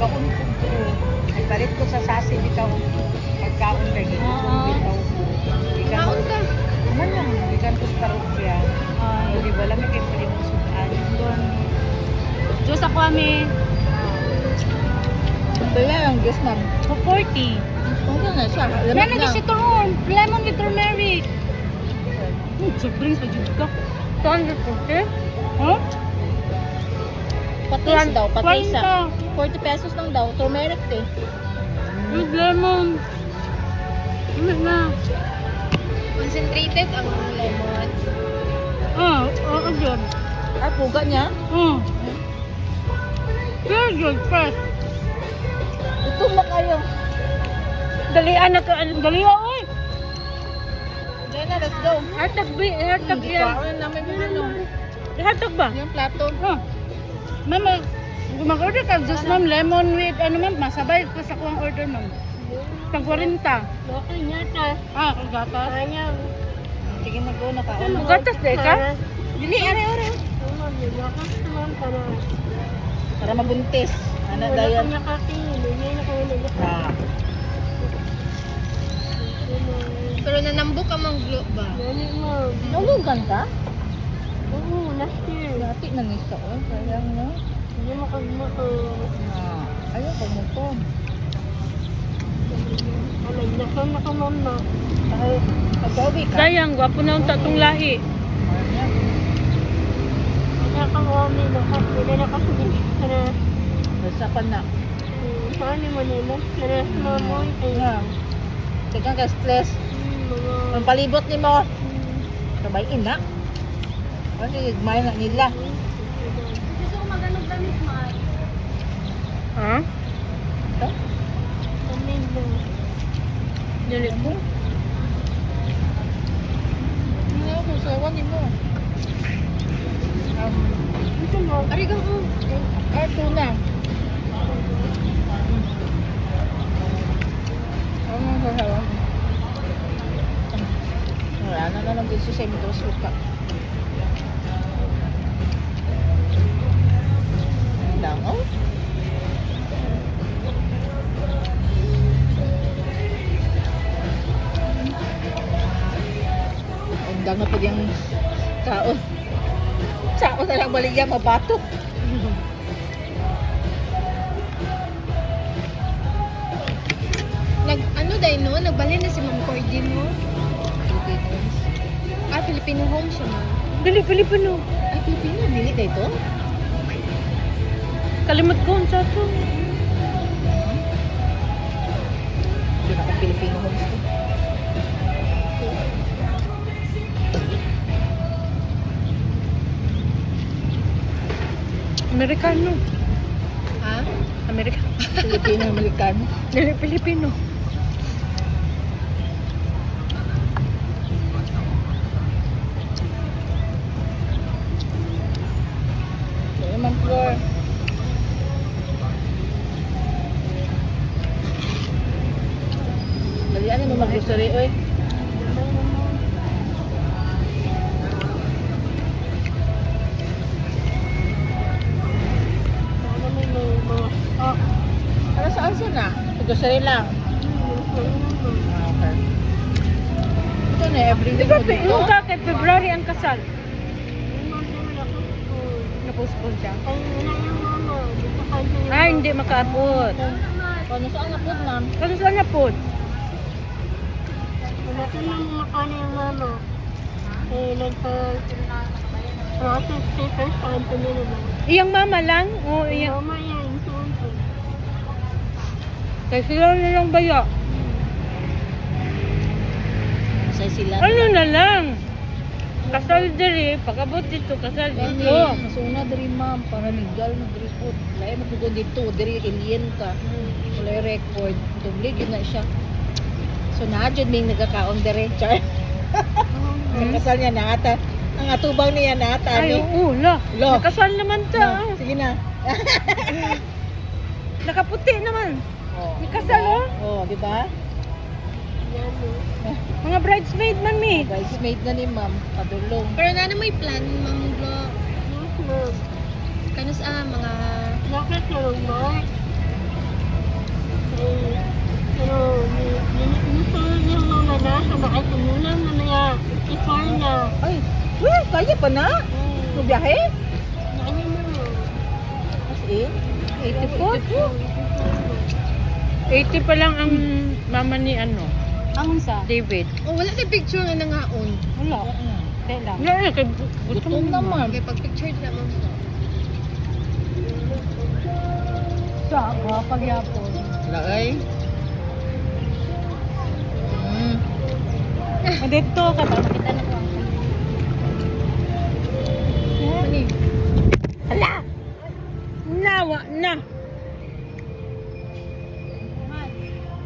Pagkaon ko. Ay palit ko sa sasi bitaw. Pagkaon lagi ko bitaw. Ikan ka. man lang, ikan ko sa parokya. Ay, Di ba lang kay pwede mo sudan. doon. Diyos ako kami. Ito yan ang Diyos ma'am. 240. Ano na siya? Yan na siya turon. Lemon with turmeric. Sobrang sa jud ka. 240? Huh? Patis daw, patis 40. 40 pesos lang daw, turmeric eh. With lemon. Ano na? Concentrated ang lemon. Oo, yun. Ah, puga niya? Very good, fresh. Ito ba kayo? Dalian na ka, dalian, oy! Diyan na, let's go. Hatag Hindi yan. pa, ano namin yung ano. Hatag ba? Yung plato. Mama, kung mag-order ka, just ma'am, lemon with, ano ma'am, masabay ko sa kuwang order ma'am. Pag 40. Okay niya ta. Kagatas. Sayang. Sige na go, nakaon. Gatas din ka? Dili, are. Lakas naman para. Para mabuntis. Ano Wala dayan? kang nakating. Hindi na kayo naglakas. Ah. Pero nanambok ka mang glo ba? Dali mo. Naulugan ka? Oo, last year. Dati na nito, oh. Sayang no. Hindi makagmako. Ayaw ko mo to. Naglakas na ka mama. Ay, pag-uwi ka. Sayang, gwapo na ang tatong lahi. Kaya kang wami lakas. Hindi nakasubig. Para Basta pa na. saan mo nila? Para mamoy. Nga. Tegang ka stress. Mga. Ang palibot ni mo. Kabayin na. Kasi higmay na nila. Gusto ko maganog damit, Mar. Ha? Ito? Amin na. Dili mo. Hindi ako sawa ni mo. Ito mo. Arigaw ko. Ito na. Ano ang sasawa? Wala na lang din sa ito suka. Langaw? Undang na po yung kaon. Sao na lang baligyan, mabato. Ano dahil no? Nagbalhin na si Ma'am Cordy mo. Filipino home siya mo. Dili, Pilipino. Ay, Pilipino, dili na ito? Kalimot ko ang sato. Hindi na akong Pilipino homestay. Amerikano. Ha? Amerika. Pilipino-Amerikano. Dili, Pilipino. Naman floor. Dalian mo mag-grocery, oy. Ano may mga. Oh. Para saan siya na? Grocery lang. Ah, okay. Ito na, everyday mo dito. Yung ka kay February ang kasal. Napostpone siya. Ay, hindi makaabot. Ano saan na po, ma'am? Kasi saan na po? Wala ko nang makano yung mama. Nagpa-process papers sa kanto nila ba? Iyang mama lang? O iyang... Mama yan, suunto. Kaya sila na lang baya. Sa sila. Ano na lang? Kasal diri, pagabot dito, kasal Gani, dito. masuna diri ma'am, para legal mag-report. Lain mo pugod dito, diri alien ka. Wala record. Dubli yun na siya. So na jud may nagkakaon diri, char. Ang kasal niya na ata. Ang atubang niya na ata Ay, ni. oo, la. Lo. Nakasal naman ta. No, sige na. Nakaputi naman. Oh, May kasal, oh. Oh, di ba? Mga bridesmaid man mi. Bridesmaid na ni ma'am, padulong. Pero na may plan, Ma'am Glo. Kano sa mga... Bakit na lang ba? Ay, well, kaya pa na? Magbiyahe? As in? 80 po? 80 pa lang ang mama ni ano, Ang sa? David. Oh, wala na picture nga nangaon. Wala. Hindi lang. Wala na, kay Gutom naman. Okay, pag picture naman siya. Sa pagyapon. Laay. Dito ka ba? Makita na